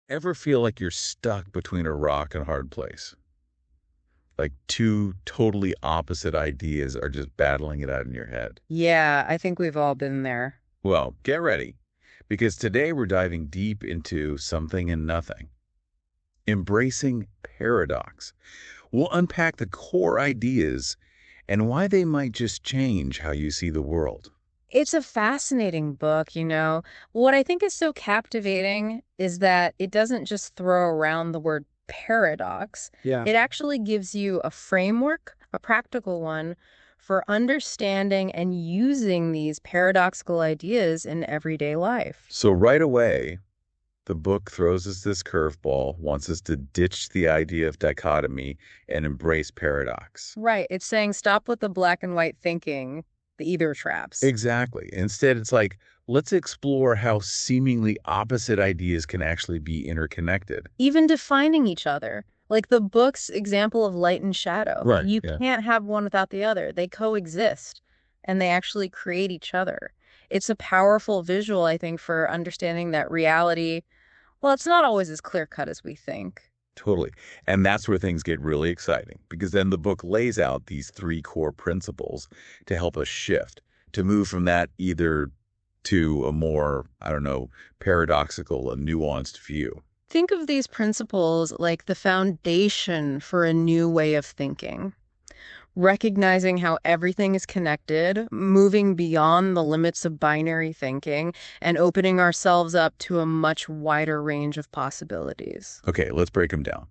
Ever feel like you're stuck between a rock and a hard place? Like two totally opposite ideas are just battling it out in your head. Yeah, I think we've all been there. Well, get ready, because today we're diving deep into something and nothing, embracing paradox. We'll unpack the core ideas and why they might just change how you see the world. It's a fascinating book. What I think is so captivating is that it doesn't just throw around the word paradox. Yeah. It actually gives you a framework, a practical one, for understanding and using these paradoxical ideas in everyday life. So right away, the book throws us this curveball, wants us to ditch the idea of dichotomy and embrace paradox. Right. It's saying stop with the black and white thinking, the either traps. Exactly. Instead, it's like, let's explore how seemingly opposite ideas can actually be interconnected. Even defining each other. Like the book's example of light and shadow. Right, You yeah. can't have one without the other. They coexist and they actually create each other. It's a powerful visual, I think, for understanding that reality, well, it's not always as clear cut as we think. Totally. And that's where things get really exciting because then the book lays out these three core principles to help us shift, to move from that either to a more, I don't know, paradoxical, a nuanced view. Think of these principles like the foundation for a new way of thinking. Recognizing how everything is connected, moving beyond the limits of binary thinking, and opening ourselves up to a much wider range of possibilities. Okay, let's break them down.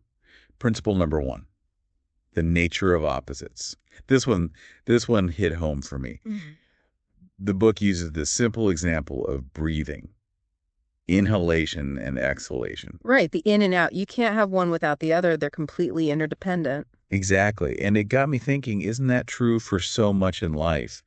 Principle number one, the nature of opposites. This one hit home for me. The book uses this simple example of breathing, inhalation and exhalation. Right, the in and out. You can't have one without the other. They're completely interdependent. Exactly. And it got me thinking, isn't that true for so much in life?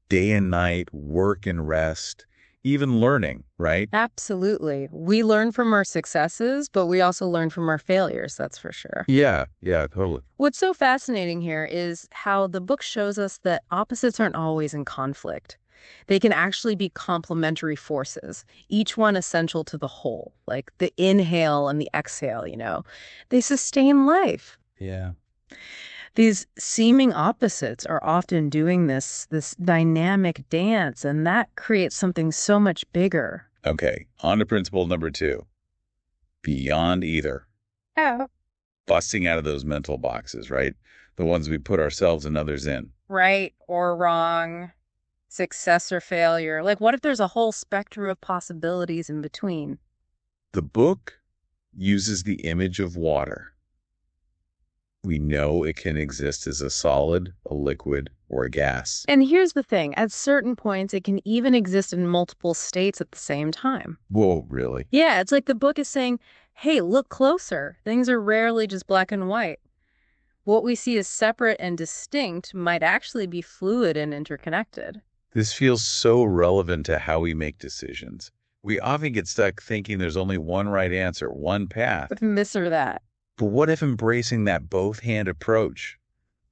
Day and night, work and rest, even learning, right? Absolutely. We learn from our successes, but we also learn from our failures, that's for sure. Yeah, totally. What's so fascinating here is how the book shows us that opposites aren't always in conflict. They can actually be complementary forces, each one essential to the whole, like the inhale and the exhale. They sustain life. Yeah. These seeming opposites are often doing this dynamic dance, and that creates something so much bigger. Okay, on to principle number two, beyond either. Oh. Busting out of those mental boxes, right? The ones we put ourselves and others in. Right or wrong, success or failure. Like, what if there's a whole spectrum of possibilities in between? The book uses the image of water. We know it can exist as a solid, a liquid, or a gas. And here's the thing, at certain points, it can even exist in multiple states at the same time. Whoa, really? Yeah, it's like the book is saying, hey, look closer. Things are rarely just black and white. What we see as separate and distinct might actually be fluid and interconnected. This feels so relevant to how we make decisions. We often get stuck thinking there's only one right answer, one path. With this or that. But what if embracing that both-hand approach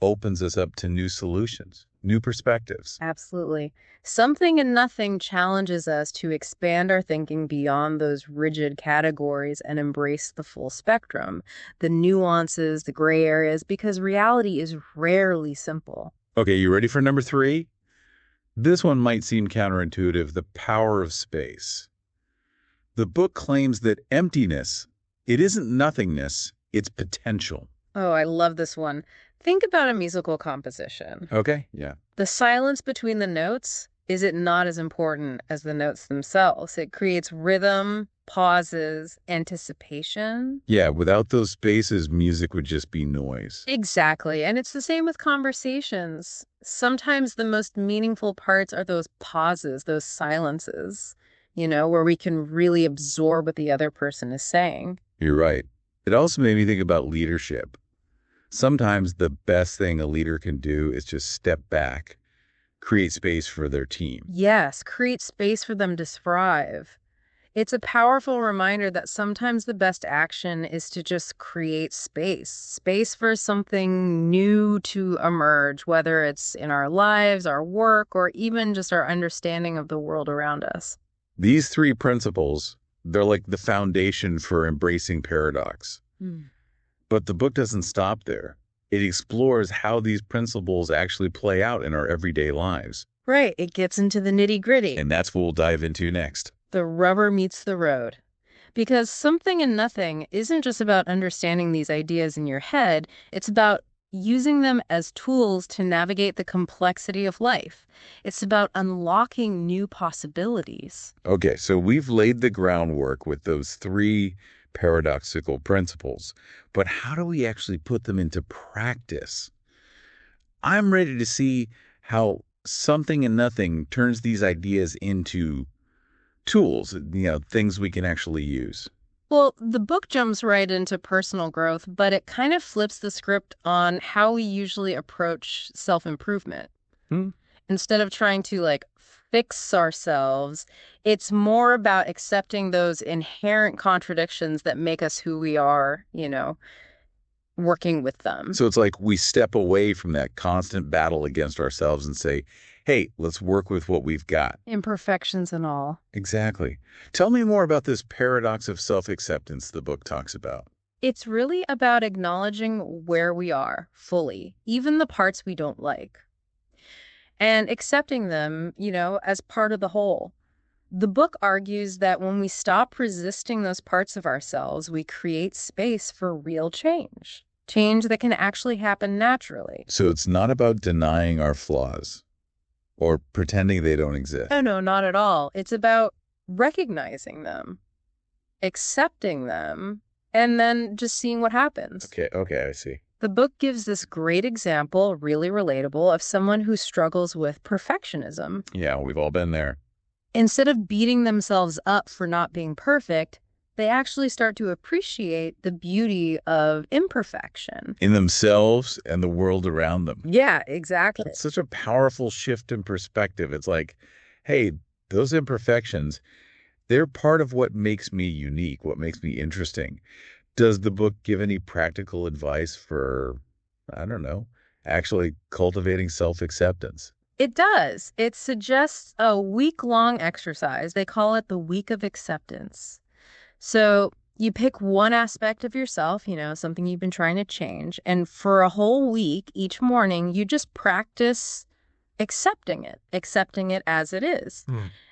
opens us up to new solutions, new perspectives? Absolutely. Something and nothing challenges us to expand our thinking beyond those rigid categories and embrace the full spectrum, the nuances, the gray areas, because reality is rarely simple. Okay, you ready for number three? This one might seem counterintuitive, the power of space. The book claims that emptiness, it isn't nothingness, it's potential. Oh, I love this one. Think about a musical composition. Okay, yeah. The silence between the notes, is it not as important as the notes themselves? It creates rhythm, pauses, anticipation. Yeah, without those spaces, music would just be noise. Exactly. And it's the same with conversations. Sometimes the most meaningful parts are those pauses, those silences, where we can really absorb what the other person is saying. You're right. It also made me think about leadership. Sometimes the best thing a leader can do is just step back, create space for their team. Yes, create space for them to thrive. It's a powerful reminder that sometimes the best action is to just create space for something new to emerge, whether it's in our lives, our work, or even just our understanding of the world around us. These three principles They're like the foundation for embracing paradox. Hmm. But the book doesn't stop there. It explores how these principles actually play out in our everyday lives. Right. It gets into the nitty-gritty. And that's what we'll dive into next. The rubber meets the road. Because something and nothing isn't just about understanding these ideas in your head, it's about using them as tools to navigate the complexity of life. It's about unlocking new possibilities. Okay, so we've laid the groundwork with those three paradoxical principles, but how do we actually put them into practice? I'm ready to see how something and nothing turns these ideas into tools, things we can actually use. Well, the book jumps right into personal growth, but it kind of flips the script on how we usually approach self-improvement. Hmm? Instead of trying to fix ourselves, it's more about accepting those inherent contradictions that make us who we are, working with them. So it's like we step away from that constant battle against ourselves and say, hey, let's work with what we've got. Imperfections and all. Exactly. Tell me more about this paradox of self-acceptance the book talks about. It's really about acknowledging where we are fully, even the parts we don't like, and accepting them, as part of the whole. The book argues that when we stop resisting those parts of ourselves, we create space for real change. Change that can actually happen naturally. So it's not about denying our flaws or pretending they don't exist. Oh, no, not at all. It's about recognizing them, accepting them, and then just seeing what happens. Okay, I see. The book gives this great example, really relatable, of someone who struggles with perfectionism. Yeah, we've all been there. Instead of beating themselves up for not being perfect, they actually start to appreciate the beauty of imperfection. In themselves and the world around them. Yeah, exactly. It's such a powerful shift in perspective. It's like, hey, those imperfections, they're part of what makes me unique, what makes me interesting. Does the book give any practical advice for, I don't know, actually cultivating self-acceptance? It does. It suggests a week-long exercise. They call it the Week of Acceptance. So you pick one aspect of yourself, something you've been trying to change, and for a whole week, each morning, you just practice accepting it as it is.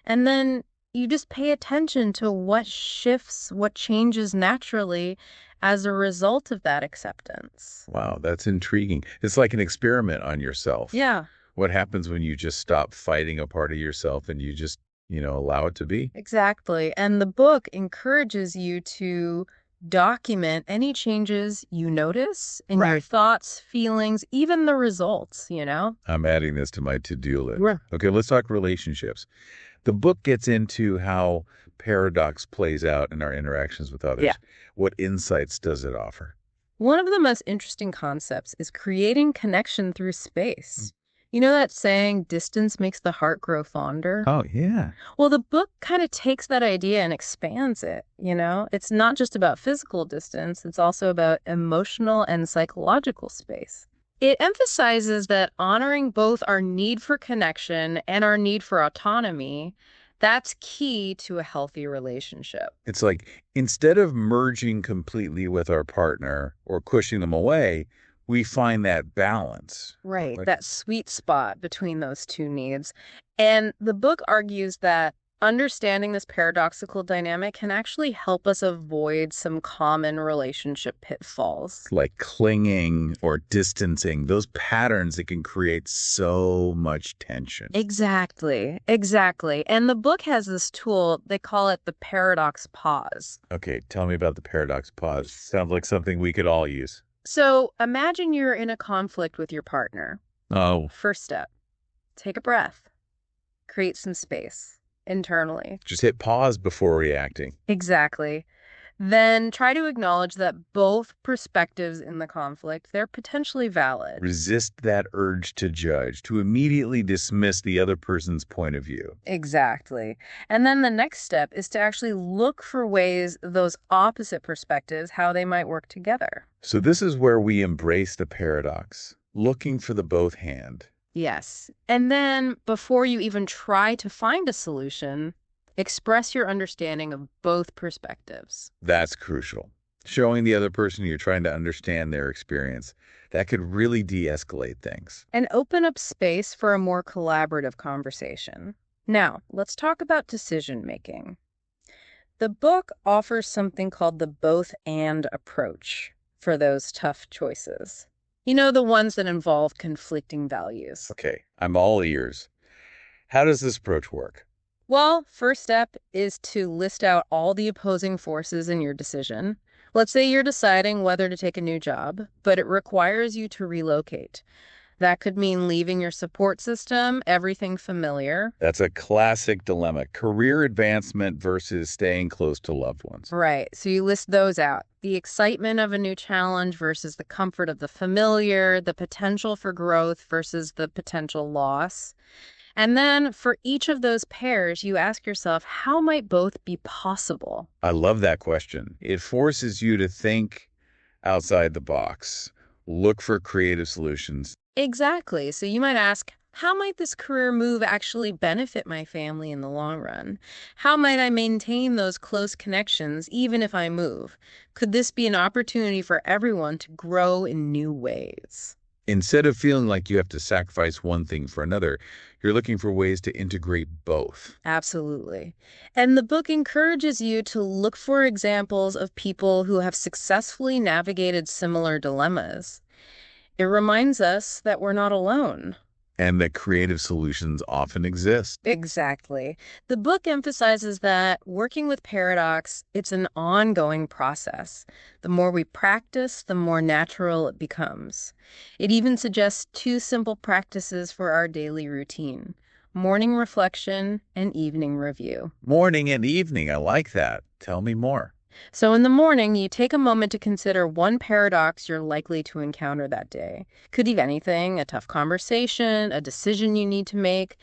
And then you just pay attention to what shifts, what changes naturally as a result of that acceptance. Wow, that's intriguing. It's like an experiment on yourself. Yeah. What happens when you just stop fighting a part of yourself and you just, allow it to be? Exactly. And the book encourages you to document any changes you notice in your thoughts, feelings, even the results, I'm adding this to my to-do list. Right. Okay, let's talk relationships. The book gets into how paradox plays out in our interactions with others. Yeah. What insights does it offer? One of the most interesting concepts is creating connection through space. You know that saying, distance makes the heart grow fonder? Oh, yeah. Well, the book kind of takes that idea and expands it, It's not just about physical distance, it's also about emotional and psychological space. It emphasizes that honoring both our need for connection and our need for autonomy, that's key to a healthy relationship. It's like instead of merging completely with our partner or pushing them away, we find that balance. Right, that sweet spot between those two needs. And the book argues that understanding this paradoxical dynamic can actually help us avoid some common relationship pitfalls. Like clinging or distancing, those patterns that can create so much tension. Exactly. And the book has this tool, they call it the paradox pause. Okay, tell me about the paradox pause. Sounds like something we could all use. So imagine you're in a conflict with your partner. Oh. First step, take a breath, create some space internally. Just hit pause before reacting. Exactly. Then try to acknowledge that both perspectives in the conflict, they're potentially valid. Resist that urge to judge, to immediately dismiss the other person's point of view. Exactly. And then the next step is to actually look for ways those opposite perspectives, how they might work together. So this is where we embrace the paradox, looking for the both hand. Yes. And then before you even try to find a solution, Express your understanding of both perspectives. That's crucial. Showing the other person you're trying to understand their experience, that could really de-escalate things. And open up space for a more collaborative conversation. Now, let's talk about decision making. The book offers something called the both and approach for those tough choices. You know, the ones that involve conflicting values. Okay, I'm all ears. How does this approach work? Well, first step is to list out all the opposing forces in your decision. Let's say you're deciding whether to take a new job, but it requires you to relocate. That could mean leaving your support system, everything familiar. That's a classic dilemma. Career advancement versus staying close to loved ones. Right. So you list those out. The excitement of a new challenge versus the comfort of the familiar, the potential for growth versus the potential loss. And then for each of those pairs, you ask yourself, how might both be possible? I love that question. It forces you to think outside the box, look for creative solutions. Exactly. So you might ask, how might this career move actually benefit my family in the long run? How might I maintain those close connections even if I move? Could this be an opportunity for everyone to grow in new ways? Instead of feeling like you have to sacrifice one thing for another, you're looking for ways to integrate both. Absolutely. And the book encourages you to look for examples of people who have successfully navigated similar dilemmas. It reminds us that we're not alone. And that creative solutions often exist. Exactly. The book emphasizes that working with paradox, it's an ongoing process. The more we practice, the more natural it becomes. It even suggests two simple practices for our daily routine: morning reflection and evening review. Morning and evening, I like that. Tell me more. So in the morning, you take a moment to consider one paradox you're likely to encounter that day. Could be anything, a tough conversation, a decision you need to make.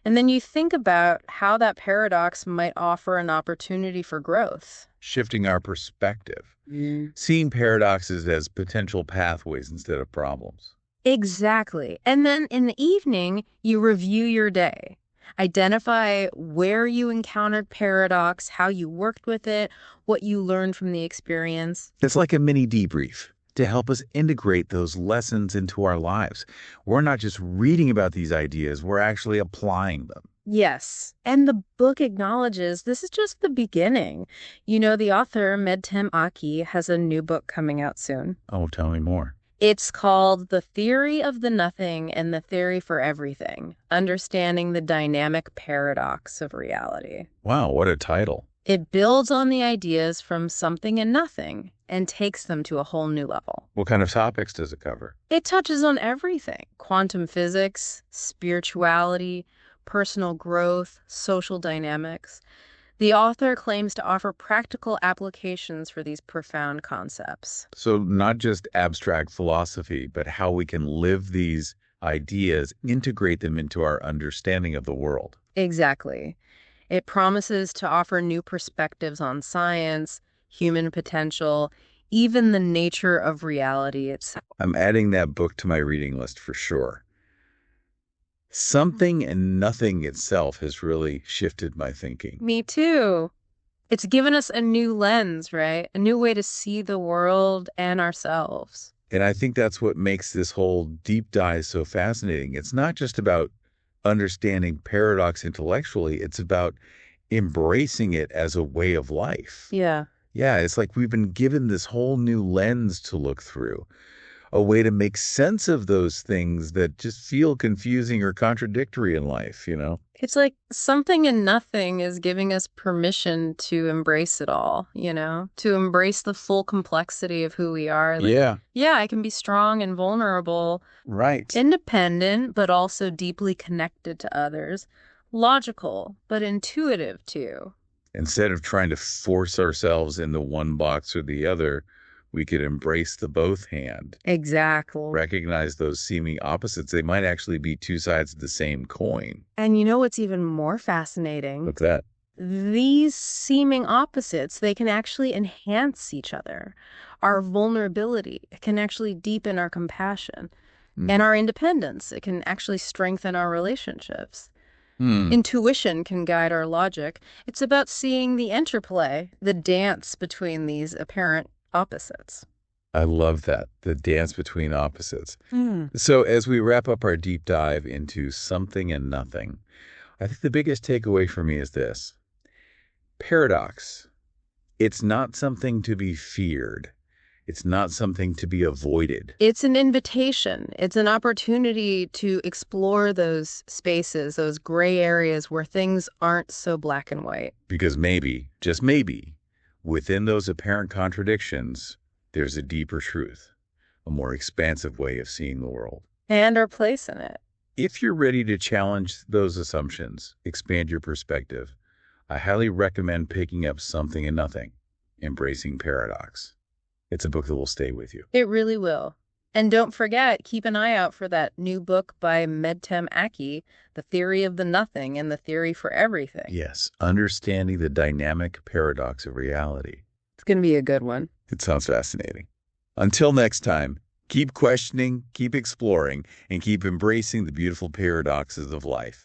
And then you think about how that paradox might offer an opportunity for growth. Shifting our perspective. Mm. Seeing paradoxes as potential pathways instead of problems. Exactly. And then in the evening, you review your day. Identify where you encountered paradox, how you worked with it, what you learned from the experience. It's like a mini debrief to help us integrate those lessons into our lives. We're not just reading about these ideas, we're actually applying them. Yes. And the book acknowledges this is just the beginning. You know, the author, Medtem Aki, has a new book coming out soon. Oh, tell me more. It's called The Theory of the Nothing and the Theory for Everything: Understanding the Dynamic Paradox of Reality. Wow, what a title. It builds on the ideas from something and nothing and takes them to a whole new level. What kind of topics does it cover? It touches on everything: quantum physics, spirituality, personal growth, social dynamics. The author claims to offer practical applications for these profound concepts. So, not just abstract philosophy, but how we can live these ideas, integrate them into our understanding of the world. Exactly. It promises to offer new perspectives on science, human potential, even the nature of reality itself. I'm adding that book to my reading list for sure. Something and nothing itself has really shifted my thinking. Me too. It's given us a new lens, right? A new way to see the world and ourselves. And I think that's what makes this whole deep dive so fascinating. It's not just about understanding paradox intellectually, it's about embracing it as a way of life. Yeah. Yeah, it's like we've been given this whole new lens to look through, a way to make sense of those things that just feel confusing or contradictory in life, you know? It's like something and nothing is giving us permission to embrace it all, to embrace the full complexity of who we are. Like, Yeah, yeah, I can be strong and vulnerable, right. independent, but also deeply connected to others, logical, but intuitive too. Instead of trying to force ourselves into one box or the other, we could embrace the both hand, Exactly. recognize those seeming opposites. They might actually be two sides of the same coin. And you know what's even more fascinating? What's that? These seeming opposites, they can actually enhance each other. Our vulnerability can actually deepen our compassion. And our independence, it can actually strengthen our relationships. Hmm. Intuition can guide our logic. It's about seeing the interplay, the dance between these apparent opposites. I love that, the dance between opposites. Hmm. So, as we wrap up our deep dive into something and nothing, I think the biggest takeaway for me is this: paradox. It's not something to be feared, it's not something to be avoided. It's an invitation. It's an opportunity to explore those spaces, those gray areas where things aren't so black and white. Because maybe, just maybe, within those apparent contradictions, there's a deeper truth, a more expansive way of seeing the world. And our place in it. If you're ready to challenge those assumptions, expand your perspective, I highly recommend picking up Something and Nothing, Embracing Paradox. It's a book that will stay with you. It really will. And don't forget, keep an eye out for that new book by Medtem Aki, The Theory of the Nothing and the Theory for Everything. Yes, understanding the dynamic paradox of reality. It's going to be a good one. It sounds fascinating. Until next time, keep questioning, keep exploring, and keep embracing the beautiful paradoxes of life.